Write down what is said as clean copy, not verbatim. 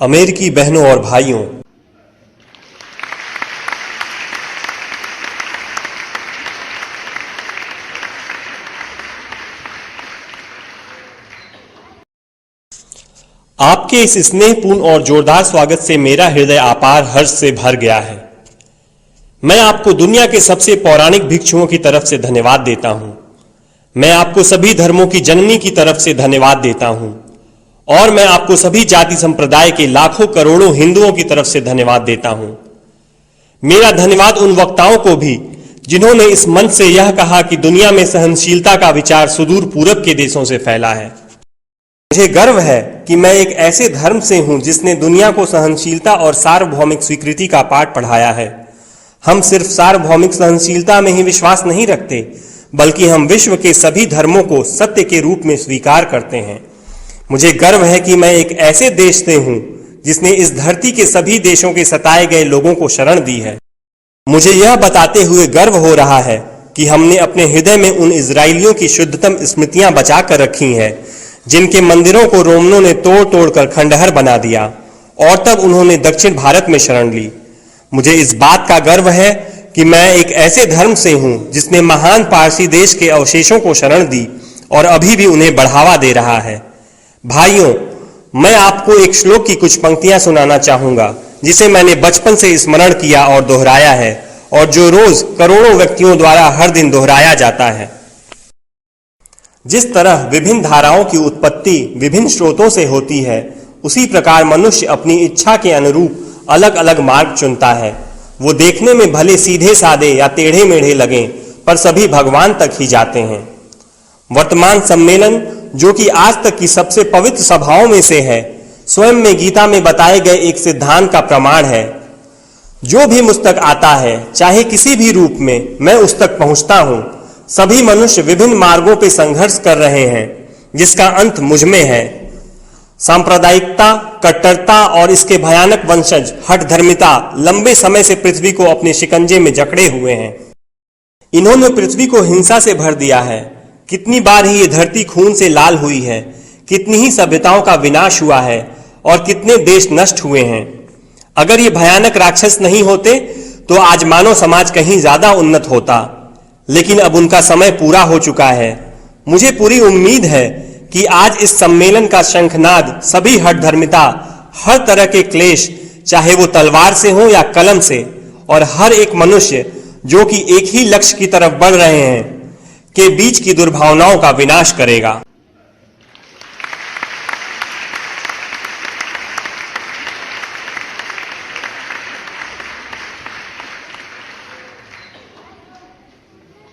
अमेरिकी बहनों और भाइयों, आपके इस स्नेहपूर्ण और जोरदार स्वागत से मेरा हृदय अपार हर्ष से भर गया है। मैं आपको दुनिया के सबसे पौराणिक भिक्षुओं की तरफ से धन्यवाद देता हूं। मैं आपको सभी धर्मों की जननी की तरफ से धन्यवाद देता हूं और मैं आपको सभी जाति संप्रदाय के लाखों करोड़ों हिंदुओं की तरफ से धन्यवाद देता हूं। मेरा धन्यवाद उन वक्ताओं को भी जिन्होंने इस मंच से यह कहा कि दुनिया में सहनशीलता का विचार सुदूर पूरब के देशों से फैला है। मुझे गर्व है कि मैं एक ऐसे धर्म से हूं जिसने दुनिया को सहनशीलता और सार्वभौमिक स्वीकृति का पाठ पढ़ाया है। हम सिर्फ सार्वभौमिक सहनशीलता में ही विश्वास नहीं रखते, बल्कि हम विश्व के सभी धर्मों को सत्य के रूप में स्वीकार करते हैं। मुझे गर्व है कि मैं एक ऐसे देश से हूं जिसने इस धरती के सभी देशों के सताए गए लोगों को शरण दी है। मुझे यह बताते हुए गर्व हो रहा है कि हमने अपने हृदय में उन इजरायलियों की शुद्धतम स्मृतियां बचा कर रखी हैं जिनके मंदिरों को रोमनों ने तोड़ तोड़कर खंडहर बना दिया और तब उन्होंने दक्षिण भारत में शरण ली। मुझे इस बात का गर्व है कि मैं एक ऐसे धर्म से हूं जिसने महान पारसी देश के अवशेषों को शरण दी और अभी भी उन्हें बढ़ावा दे रहा है। भाइयों, मैं आपको एक श्लोक की कुछ पंक्तियां सुनाना चाहूंगा जिसे मैंने बचपन से स्मरण किया और दोहराया है और जो रोज करोड़ों व्यक्तियों द्वारा हर दिन दोहराया जाता है। जिस तरह विभिन्न धाराओं की उत्पत्ति विभिन्न स्रोतों से होती है, उसी प्रकार मनुष्य अपनी इच्छा के अनुरूप अलग अलग मार्ग चुनता है। वो देखने में भले सीधे साधे या टेढ़े मेढ़े लगें, पर सभी भगवान तक ही जाते हैं। वर्तमान सम्मेलन, जो कि आज तक की सबसे पवित्र सभाओं में से है, स्वयं में गीता में बताए गए एक सिद्धांत का प्रमाण है। जो भी मुझ तक आता है, चाहे किसी भी रूप में, मैं उस तक पहुंचता हूं। सभी मनुष्य विभिन्न मार्गों पर संघर्ष कर रहे हैं, जिसका अंत मुझ में है। सांप्रदायिकता, कट्टरता और इसके भयानक वंशज हठ धर्मिता लंबे समय से पृथ्वी को अपने शिकंजे में जकड़े हुए हैं। इन्होंने पृथ्वी को हिंसा से भर दिया है। कितनी बार ही ये धरती खून से लाल हुई है, कितनी ही सभ्यताओं का विनाश हुआ है और कितने देश नष्ट हुए हैं। अगर ये भयानक राक्षस नहीं होते तो आज मानव समाज कहीं ज्यादा उन्नत होता, लेकिन अब उनका समय पूरा हो चुका है। मुझे पूरी उम्मीद है कि आज इस सम्मेलन का शंखनाद सभी हठ धर्मिता, हर तरह के क्लेश, चाहे वो तलवार से हो या कलम से, और हर एक मनुष्य जो कि एक ही लक्ष्य की तरफ बढ़ रहे हैं, के बीच की दुर्भावनाओं का विनाश करेगा।